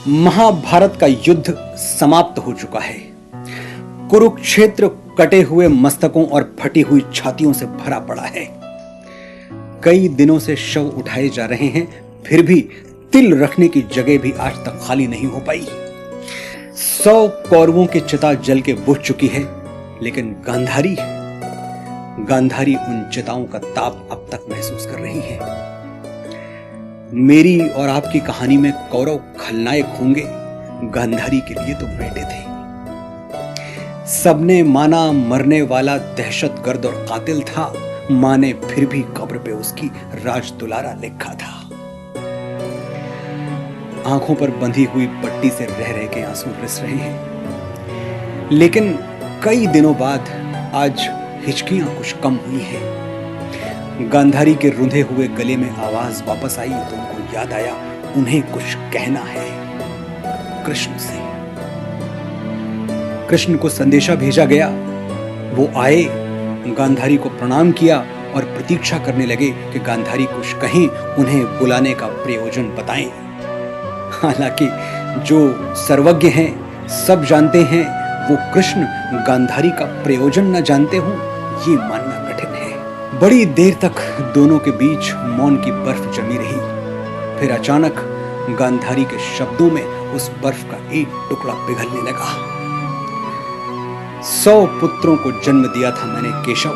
महाभारत का युद्ध समाप्त हो चुका है। कुरुक्षेत्र कटे हुए मस्तकों और फटी हुई छातियों से भरा पड़ा है। कई दिनों से शव उठाए जा रहे हैं, फिर भी तिल रखने की जगह भी आज तक खाली नहीं हो पाई। 100 कौरवों की चिता जल के बुझ चुकी है, लेकिन गांधारी उन चिताओं का ताप अब तक महसूस कर रही है। मेरी और आपकी कहानी में कौरव खलनायक होंगे, गांधारी के लिए तो बेटे थे। सबने माना मरने वाला दहशतगर्द और कातिल था, मां ने फिर भी कब्र पे उसकी राज दुलारा लिखा था। आंखों पर बंधी हुई पट्टी से रह रह के आंसू रिस रहे हैं, लेकिन कई दिनों बाद आज हिचकियां कुछ कम हुई हैं। गांधारी के रुंधे हुए गले में आवाज वापस आई तो उनको याद आया उन्हें कुछ कहना है कृष्ण से। कृष्ण को संदेशा भेजा गया। वो आए, गांधारी को प्रणाम किया और प्रतीक्षा करने लगे कि गांधारी कुछ कहें, उन्हें बुलाने का प्रयोजन बताएं। हालांकि जो सर्वज्ञ हैं, सब जानते हैं, वो कृष्ण गांधारी का प्रयोजन न जानते हो, ये मानना कठिन है। बड़ी देर तक दोनों के बीच मौन की बर्फ जमी रही। फिर अचानक गांधारी के शब्दों में उस बर्फ का एक टुकड़ा पिघलने लगा। 100 पुत्रों को जन्म दिया था मैंने केशव,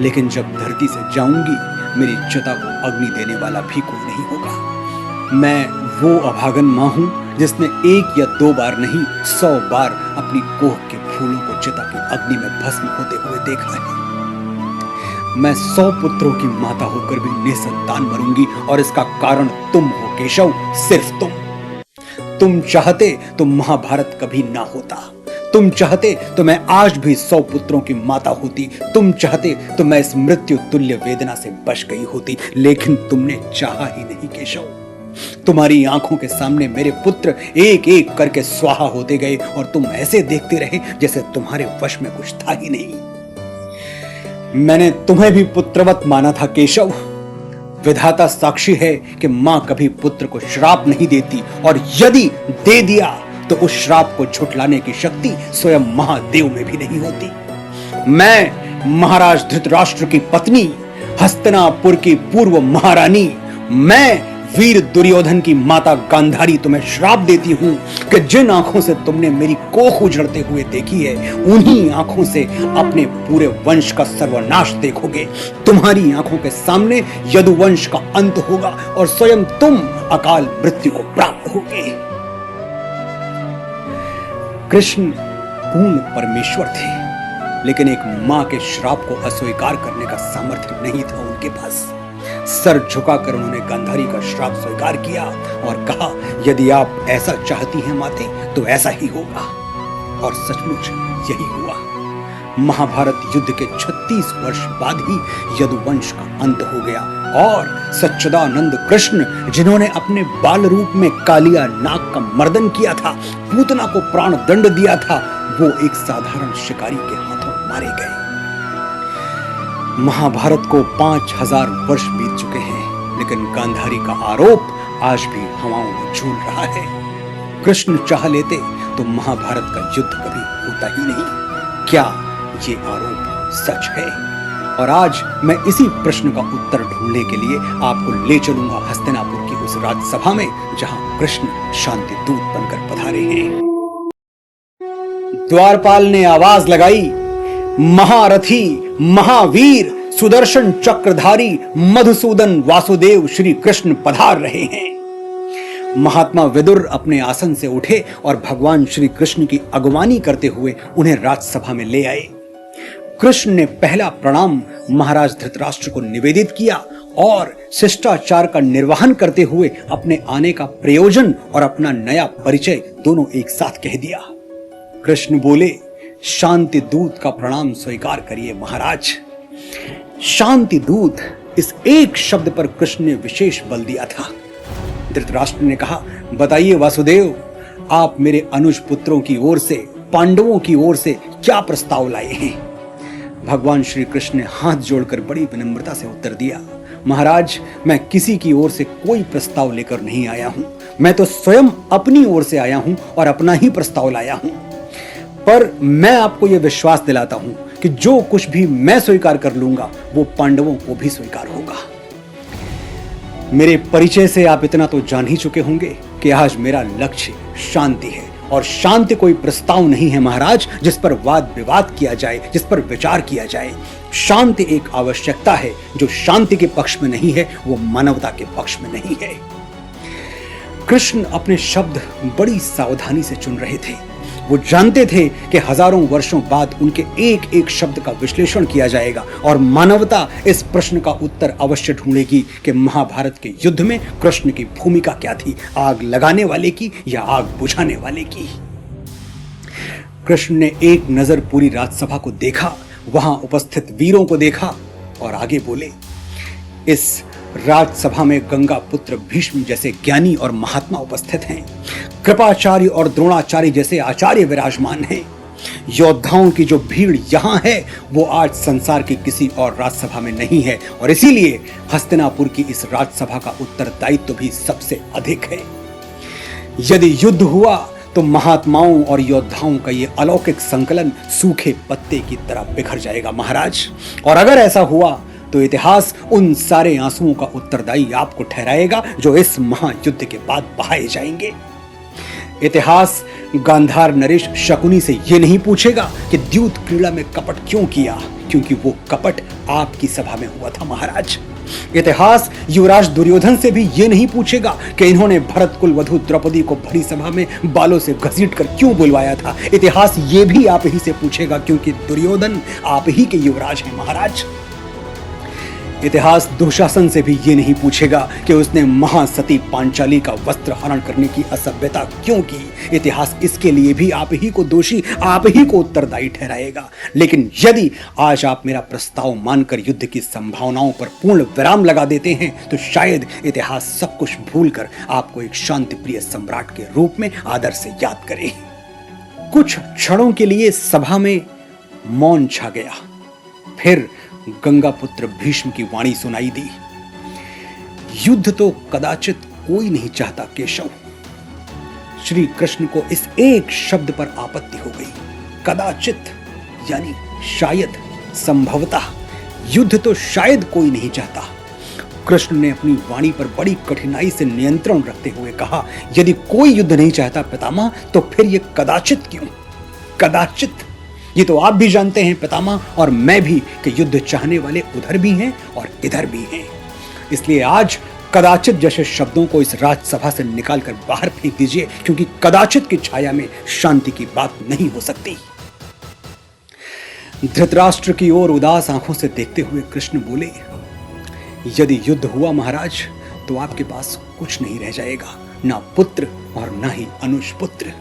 लेकिन जब धरती से जाऊंगी मेरी चिता को अग्नि देने वाला भी कोई नहीं होगा। मैं वो अभागन मां हूं जिसने 1 या 2 बार नहीं 100 बार अपनी कोह के फूलों को चिता की अग्नि में भस्म होते हुए देखा है। मैं 100 पुत्रों की माता होकर भी निसंतान मरूंगी, और इसका कारण तुम हो केशव, सिर्फ तुम। तुम चाहते तो महाभारत कभी ना होता। तुम चाहते तो मैं आज भी 100 पुत्रों की माता होती। तुम चाहते तो मैं इस मृत्यु तुल्य वेदना से बच गई होती, लेकिन तुमने चाहा ही नहीं केशव। तुम्हारी आंखों के सामने मेरे पुत्र एक एक करके स्वाहा होते गए, और तुम ऐसे देखते रहे जैसे तुम्हारे वश में कुछ था ही नहीं। मैंने तुम्हें भी पुत्रवत माना था केशव। विधाता साक्षी है कि मां कभी पुत्र को श्राप नहीं देती, और यदि दे दिया तो उस श्राप को झुठलाने की शक्ति स्वयं महादेव में भी नहीं होती। मैं महाराज धृतराष्ट्र की पत्नी, हस्तिनापुर की पूर्व महारानी, मैं वीर दुर्योधन की माता गांधारी तुम्हें श्राप देती हूं कि जिन आंखों से तुमने मेरी कोख उजड़ते हुए देखी है, उन्हीं आंखों से अपने पूरे वंश का सर्वनाश देखोगे। तुम्हारी आंखों के सामने यदुवंश का अंत होगा, और स्वयं तुम अकाल मृत्यु को प्राप्त होगे। कृष्ण पूर्ण परमेश्वर थे, लेकिन एक मां के श्राप को अस्वीकार करने का सामर्थ्य नहीं था उनके पास। सर झुकाकर उन्होंने गांधारी का श्राप स्वीकार किया और कहा, यदि आप ऐसा चाहती हैं माते, तो ऐसा ही होगा। और सचमुच यही हुआ। महाभारत युद्ध के 36 वर्ष बाद ही यदुवंश का अंत हो गया, और सच्चिदानंद कृष्ण, जिन्होंने अपने बाल रूप में कालिया नाग का मर्दन किया था, पूतना को प्राण दंड दिया था, वो एक साधारण शिकारी के हाथों मारे गए। महाभारत को 5000 वर्ष बीत चुके हैं, लेकिन गांधारी का आरोप आज भी हवाओं में झूल रहा है। कृष्ण चाह लेते तो महाभारत का युद्ध कभी होता ही नहीं। क्या ये आरोप सच है? और आज मैं इसी प्रश्न का उत्तर ढूंढने के लिए आपको ले चलूंगा हस्तिनापुर की उस राजसभा में, जहां कृष्ण शांति दूत बनकर पधारे हैं। द्वारपाल ने आवाज लगाई, महारथी, महावीर, सुदर्शन चक्रधारी मधुसूदन वासुदेव श्री कृष्ण पधार रहे हैं। महात्मा विदुर अपने आसन से उठे और भगवान श्री कृष्ण की अगवानी करते हुए उन्हें राजसभा में ले आए। कृष्ण ने पहला प्रणाम महाराज धृतराष्ट्र को निवेदित किया और शिष्टाचार का निर्वहन करते हुए अपने आने का प्रयोजन और अपना नया परिचय दोनों एक साथ कह दिया। कृष्ण बोले, शांति दूत का प्रणाम स्वीकार करिए महाराज। शांति दूत, इस एक शब्द पर कृष्ण ने विशेष बल दिया था। धृतराष्ट्र ने कहा, बताइए वासुदेव, आप मेरे अनुज पुत्रों की ओर से, पांडवों की ओर से क्या प्रस्ताव लाए हैं? भगवान श्री कृष्ण ने हाथ जोड़कर बड़ी विनम्रता से उत्तर दिया, महाराज, मैं किसी की ओर से कोई प्रस्ताव लेकर नहीं आया हूं। मैं तो स्वयं अपनी ओर से आया हूं और अपना ही प्रस्ताव लाया हूं। पर मैं आपको यह विश्वास दिलाता हूं कि जो कुछ भी मैं स्वीकार कर लूंगा वो पांडवों को भी स्वीकार होगा। मेरे परिचय से आप इतना तो जान ही चुके होंगे कि आज मेरा लक्ष्य शांति है, और शांति कोई प्रस्ताव नहीं है महाराज जिस पर वाद विवाद किया जाए, जिस पर विचार किया जाए। शांति एक आवश्यकता है। जो शांति के पक्ष में नहीं है वो मानवता के पक्ष में नहीं है। कृष्ण अपने शब्द बड़ी सावधानी से चुन रहे थे। वो जानते थे कि हजारों वर्षों बाद उनके एक एक शब्द का विश्लेषण किया जाएगा और मानवता इस प्रश्न का उत्तर अवश्य ढूंढेगी कि महाभारत के युद्ध में कृष्ण की भूमिका क्या थी, आग लगाने वाले की या आग बुझाने वाले की। कृष्ण ने एक नजर पूरी राजसभा को देखा, वहां उपस्थित वीरों को देखा और आगे बोले, इस राजसभा में गंगा पुत्र भीष्म जैसे ज्ञानी और महात्मा उपस्थित हैं। कृपाचार्य और द्रोणाचार्य जैसे आचार्य विराजमान हैं। योद्धाओं की जो भीड़ यहां है वो आज संसार की किसी और राजसभा में नहीं है, और इसीलिए हस्तिनापुर की इस राजसभा का उत्तरदायित्व भी सबसे अधिक है। यदि युद्ध हुआ तो महात्माओं और योद्धाओं का ये अलौकिक संकलन सूखे पत्ते की तरह बिखर जाएगा महाराज। और अगर ऐसा हुआ तो इतिहास उन सारे आंसुओं का उत्तरदायी आपको ठहराएगा जो इस महायुद्ध के बाद बहाए जाएंगे। इतिहास गांधार नरेश शकुनी से यह नहीं पूछेगा कि द्यूत क्रीड़ा में कपट क्यों किया, क्योंकि वो कपट आपकी सभा में हुआ था महाराज। इतिहास युवराज दुर्योधन से भी ये नहीं पूछेगा कि इन्होंने भरत कुल वधु द्रौपदी को भरी सभा में बालों से घसीट कर क्यों बुलवाया था। इतिहास ये भी आप ही से पूछेगा, क्योंकि दुर्योधन आप ही के युवराज हैं महाराज। इतिहास दुशासन से भी ये नहीं पूछेगा कि उसने महासती पांचाली का वस्त्र हरण करने की असभ्यता क्यों की। इतिहास इसके लिए भी आप ही को दोषी, आप ही को उत्तरदायी ठहराएगा। लेकिन यदि आज आप मेरा प्रस्ताव मानकर युद्ध की संभावनाओं पर पूर्ण विराम लगा देते हैं तो शायद इतिहास सब कुछ भूलकर आपको एक शांति प्रिय सम्राट के रूप में आदर से याद करे। कुछ क्षणों के लिए सभा में मौन छा गया। फिर गंगा पुत्र भीष्म की वाणी सुनाई दी, युद्ध तो कदाचित कोई नहीं चाहता केशव। श्री कृष्ण को इस एक शब्द पर आपत्ति हो गई। कदाचित यानी शायद, संभवतः युद्ध तो शायद कोई नहीं चाहता। कृष्ण ने अपनी वाणी पर बड़ी कठिनाई से नियंत्रण रखते हुए कहा, यदि कोई युद्ध नहीं चाहता पितामह तो फिर यह कदाचित क्यों? कदाचित ये तो आप भी जानते हैं पितामह और मैं भी कि युद्ध चाहने वाले उधर भी हैं और इधर भी हैं। इसलिए आज कदाचित जैसे शब्दों को इस राजसभा से निकालकर बाहर फेंक दीजिए, क्योंकि कदाचित की छाया में शांति की बात नहीं हो सकती। धृतराष्ट्र की ओर उदास आंखों से देखते हुए कृष्ण बोले, यदि युद्ध हुआ महाराज तो आपके पास कुछ नहीं रह जाएगा, ना पुत्र और ना ही अनुज पुत्र।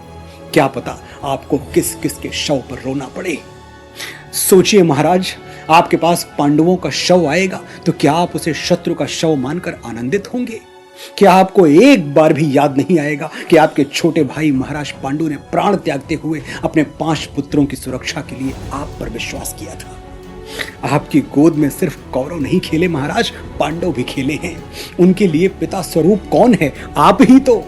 क्या पता आपको किस किस के शव पर रोना पड़े। सोचिए महाराज, आपके पास पांडवों का शव आएगा तो क्या आप उसे शत्रु का शव मानकर आनंदित होंगे? क्या आपको एक बार भी याद नहीं आएगा कि आपके छोटे भाई महाराज पांडु ने प्राण त्यागते हुए अपने 5 पुत्रों की सुरक्षा के लिए आप पर विश्वास किया था? आपकी गोद में सिर्फ कौरव नहीं खेले महाराज, पांडव भी खेले हैं। उनके लिए पिता स्वरूप कौन है? आप ही तो।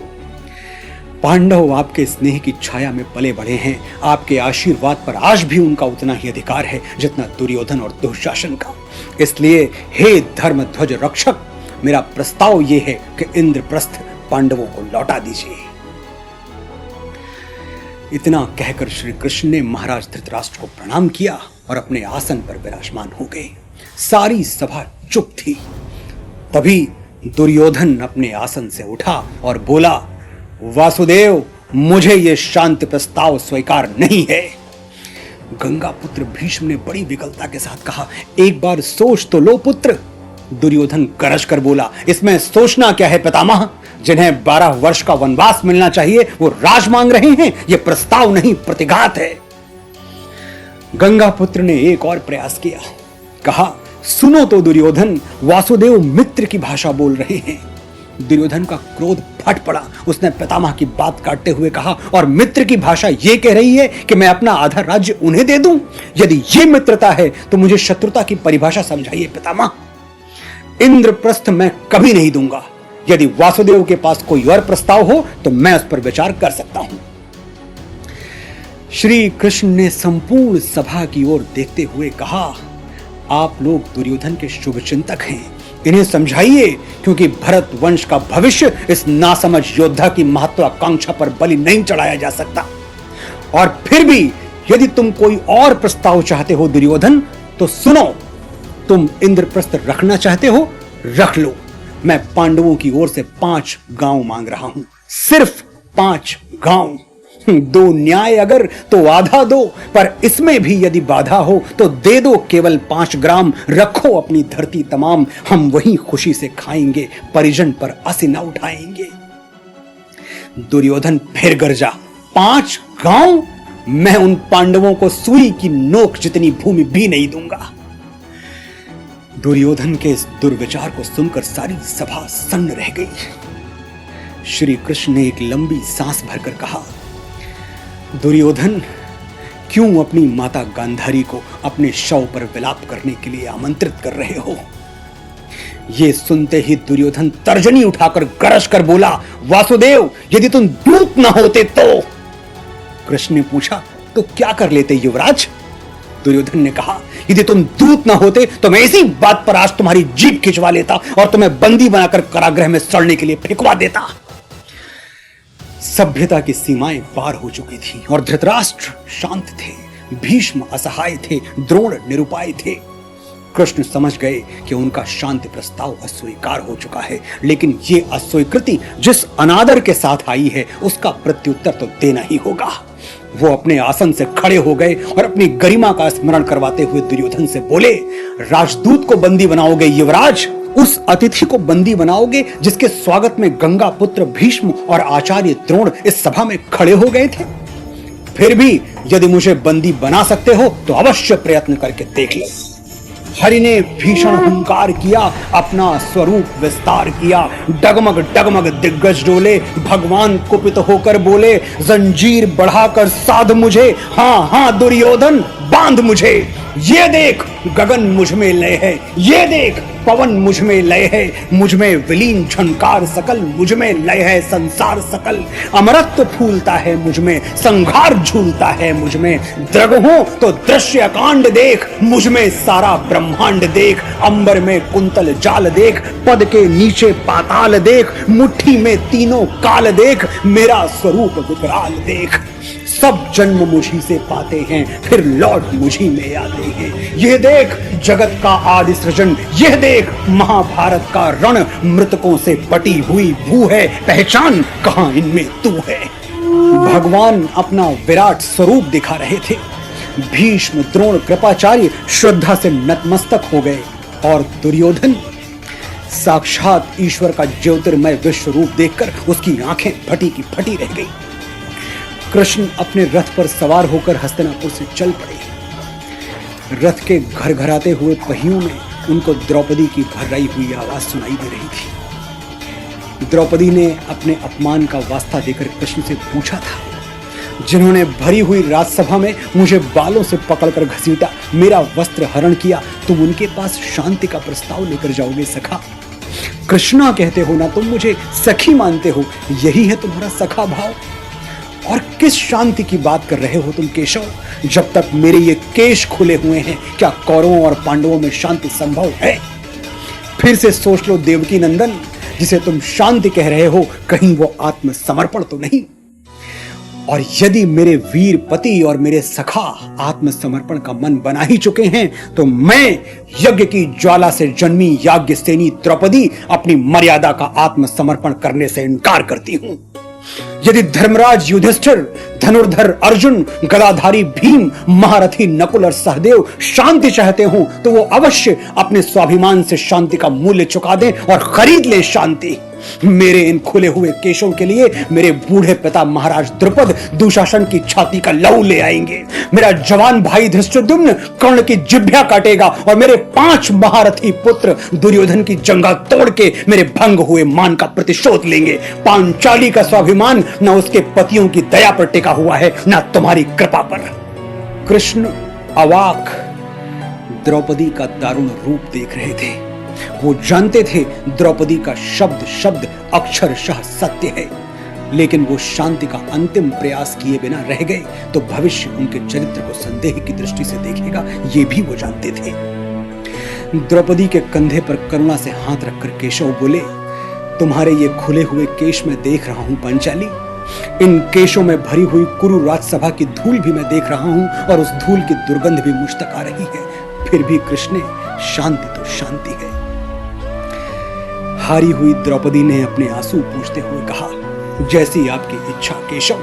पांडव आपके स्नेह की छाया में पले बढ़े हैं। आपके आशीर्वाद पर आज भी उनका उतना ही अधिकार है जितना दुर्योधन और दुशासन का। इसलिए हे धर्म ध्वज रक्षक, मेरा प्रस्ताव यह है कि इंद्रप्रस्थ पांडवों को लौटा दीजिए। इतना कहकर श्री कृष्ण ने महाराज धृतराष्ट्र को प्रणाम किया और अपने आसन पर विराजमान हो गए। सारी सभा चुप थी। तभी दुर्योधन अपने आसन से उठा और बोला, वासुदेव, मुझे यह शांति प्रस्ताव स्वीकार नहीं है। गंगा पुत्र भीष्म ने बड़ी विकलता के साथ कहा, एक बार सोच तो लो पुत्र। दुर्योधन गरज कर बोला, इसमें सोचना क्या है पितामह? जिन्हें 12 वर्ष का वनवास मिलना चाहिए वो राज मांग रहे हैं। यह प्रस्ताव नहीं, प्रतिघात है। गंगा पुत्र ने एक और प्रयास किया, कहा, सुनो तो दुर्योधन, वासुदेव मित्र की भाषा बोल रहे हैं। दुर्योधन का क्रोध फट पड़ा। उसने पितामह की बात काटते हुए कहा, और मित्र की भाषा यह कह रही है कि मैं अपना आधा राज्य उन्हें दे दूं? यदि यह मित्रता है तो मुझे शत्रुता की परिभाषा समझाइए पितामह। इंद्रप्रस्थ मैं कभी नहीं दूंगा। यदि वासुदेव के पास कोई और प्रस्ताव हो तो मैं उस पर विचार कर सकता हूं। श्री कृष्ण ने संपूर्ण सभा की ओर देखते हुए कहा, आप लोग दुर्योधन के शुभ चिंतक हैं, इन्हें समझाइए, क्योंकि भरत वंश का भविष्य इस नासमझ योद्धा की महत्वाकांक्षा पर बलि नहीं चढ़ाया जा सकता। और फिर भी यदि तुम कोई और प्रस्ताव चाहते हो दुर्योधन, तो सुनो, तुम इंद्रप्रस्थ रखना चाहते हो, रख लो। मैं पांडवों की ओर से 5 गांव मांग रहा हूं, सिर्फ 5 गांव। 2 न्याय अगर तो आधा दो, पर इसमें भी यदि बाधा हो तो दे दो केवल 5 ग्राम। रखो अपनी धरती तमाम, हम वहीं खुशी से खाएंगे, परिजन पर असी न उठाएंगे। दुर्योधन फिर गरजा, 5 गांव? मैं उन पांडवों को सुई की नोक जितनी भूमि भी नहीं दूंगा। दुर्योधन के इस दुर्विचार को सुनकर सारी सभा सन्न रह गई। श्री कृष्ण ने एक लंबी सांस भरकर कहा, दुर्योधन, क्यों अपनी माता गांधारी को अपने शव पर विलाप करने के लिए आमंत्रित कर रहे हो? ये सुनते ही दुर्योधन तर्जनी उठाकर गरज कर बोला, वासुदेव, यदि तुम दूत न होते तो। कृष्ण ने पूछा, तो क्या कर लेते युवराज? दुर्योधन ने कहा, यदि तुम दूत न होते तो मैं इसी बात पर आज तुम्हारी जीभ खिंचवा लेता और तुम्हें बंदी बनाकर कारागृह में सड़ने के लिए फेंकवा देता। सभ्यता की सीमाएं पार हो चुकी थी और धृतराष्ट्र शांत थे, भीष्म असहाय थे, द्रोण निरुपाय थे। कृष्ण समझ गए कि उनका शांति प्रस्ताव अस्वीकार हो चुका है, लेकिन ये अस्वीकृति जिस अनादर के साथ आई है उसका प्रत्युत्तर तो देना ही होगा। वो अपने आसन से खड़े हो गए और अपनी गरिमा का स्मरण करवाते हुए दुर्योधन से बोले, राजदूत को बंदी बनाओगे युवराज? उस अतिथि को बंदी बनाओगे जिसके स्वागत में गंगा पुत्र भीष्म और आचार्य द्रोण इस सभा में खड़े हो गए थे? फिर भी यदि मुझे बंदी बना सकते हो तो अवश्य प्रयत्न करके देख लो। हरि ने भीषण हुंकार किया, अपना स्वरूप विस्तार किया, डगमग डगमग दिग्गज डोले। भगवान कुपित होकर बोले, जंजीर बढ़ाकर साध मुझे, हाँ हाँ दुर्योधन, बांध मुझे। ये देख गगन मुझ में लय है, ये देख पवन मुझ में लय है, मुझ में विलीन झंकार सकल, मुझ में लय है संसार सकल। अमरत्व फूलता है मुझ में, संघार झूलता है मुझ में। द्रगहों तो दृश्य कांड देख, मुझ में सारा ब्रह्मांड देख। अंबर में कुंतल जाल देख, पद के नीचे पाताल देख, मुट्ठी में तीनों काल देख, मेरा स्वरूप विकराल देख। सब जन्म मुझी से पाते हैं, फिर लौट मुझी में आते हैं। यह देख जगत का आदि सृजन, यह देख महाभारत का रण, मृतकों से पटी हुई भू है, पहचान कहां इनमें तू है। भगवान अपना विराट स्वरूप दिखा रहे थे। भीष्म, द्रोण, कृपाचार्य श्रद्धा से नतमस्तक हो गए और दुर्योधन साक्षात ईश्वर का ज्योतिर्मय विश्व रूप देखकर उसकी आंखें फटी की फटी रह गई। कृष्ण अपने रथ पर सवार होकर हस्तिनापुर से चल पड़े। रथ के घरघराते हुए पहियों में उनको द्रौपदी की भर्राई हुई आवाज सुनाई दे रही थी। द्रौपदी ने अपने अपमान का वास्ता देकर कृष्ण से पूछा था, जिन्होंने भरी हुई राजसभा में मुझे बालों से पकड़कर घसीटा, मेरा वस्त्र हरण किया, तुम उनके पास शांति का प्रस्ताव लेकर जाओगे सखा? कृष्णा कहते हो ना, तुम मुझे सखी मानते हो, यही है तुम्हारा सखा भाव? और किस शांति की बात कर रहे हो तुम केशव? जब तक मेरे ये केश खुले हुए हैं, क्या कौरवों और पांडवों में शांति संभव है? फिर से सोच लो देवकी नंदन, जिसे तुम शांति कह रहे हो, कहीं वो आत्मसमर्पण तो नहीं? और यदि मेरे वीर पति और मेरे सखा आत्मसमर्पण का मन बना ही चुके हैं, तो मैं यज्ञ की ज्वाला से जन्मी याज्ञसेनी द्रौपदी अपनी मर्यादा का आत्मसमर्पण करने से इनकार करती हूं। यदि धर्मराज युधिष्ठिर, धनुर्धर अर्जुन, गदाधारी भीम, महारथी नकुल और सहदेव शांति चाहते हो, तो वो अवश्य अपने स्वाभिमान से शांति का मूल्य चुका दें और खरीद ले शांति। मेरे इन खुले हुए केशों के लिए मेरे बूढ़े पिता महाराज द्रुपद दुशासन की छाती का लहू ले आएंगे। मेरा जवान भाई धृष्टद्युम्न कर्ण की जिह्वा काटेगा और मेरे 5 महारथी पुत्र दुर्योधन की जंगा तोड़ के मेरे भंग हुए मान का प्रतिशोध लेंगे। पांचाली का स्वाभिमान न उसके पतियों की दया पर टिका हुआ है, न तुम्हारी कृपा पर। कृष्ण अवाक द्रौपदी का दारुण रूप देख रहे थे। वो जानते थे द्रौपदी का शब्द शब्द अक्षरशः सत्य है, लेकिन वो शांति का अंतिम प्रयास किए बिना रह गए तो भविष्य उनके चरित्र को संदेह की दृष्टि से देखेगा, ये भी वो जानते थे। द्रौपदी के कंधे पर करुणा से हाथ रखकर केशव बोले, तुम्हारे ये खुले हुए केश में देख रहा हूं पांचाली, इन केशों में भरी हुई कुरु राजसभा की धूल भी मैं देख रहा हूं और उस धूल की दुर्गंध भी मुझ तक आ रही है। फिर भी कृष्ण, शांति तो शांति है। हारी हुई द्रौपदी ने अपने आंसू पूछते हुए कहा, जैसी आपकी इच्छा केशव,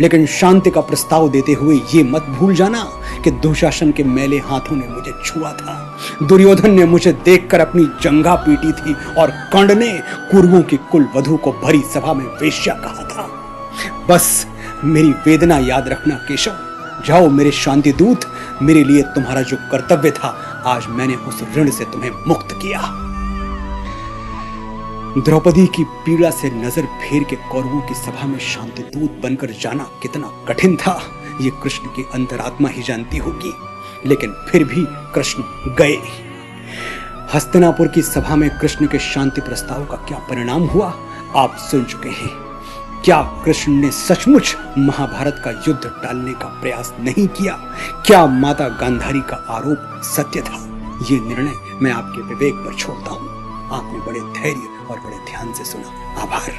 लेकिन शांति का प्रस्ताव देते हुए ये मत भूल जाना कि दुशासन के मैले हाथों ने मुझे छुआ था, दुर्योधन ने मुझे देखकर अपनी जंघा पीटी थी और कर्ण ने कुरुओं की कुल वधू को भरी सभा में वेश्या कहा था। बस मेरी वेदना याद रखना केशव। जाओ मेरे शांति दूत, मेरे लिए तुम्हारा जो कर्तव्य था, आज मैंने उस ऋण से तुम्हें मुक्त किया। द्रौपदी की पीड़ा से नजर फेर के कौरवों की सभा में शांति दूत बनकर जाना कितना कठिन था, ये कृष्ण की अंतरात्मा ही जानती होगी, लेकिन फिर भी कृष्ण गए। हस्तिनापुर की सभा में कृष्ण के शांति प्रस्ताव का क्या परिणाम हुआ आप सुन चुके हैं। क्या कृष्ण ने सचमुच महाभारत का युद्ध टालने का प्रयास नहीं किया? क्या माता गांधारी का आरोप सत्य था? ये निर्णय मैं आपके विवेक पर छोड़ता हूं। आपने बड़े धैर्य और बड़े ध्यान से सुना। आभार।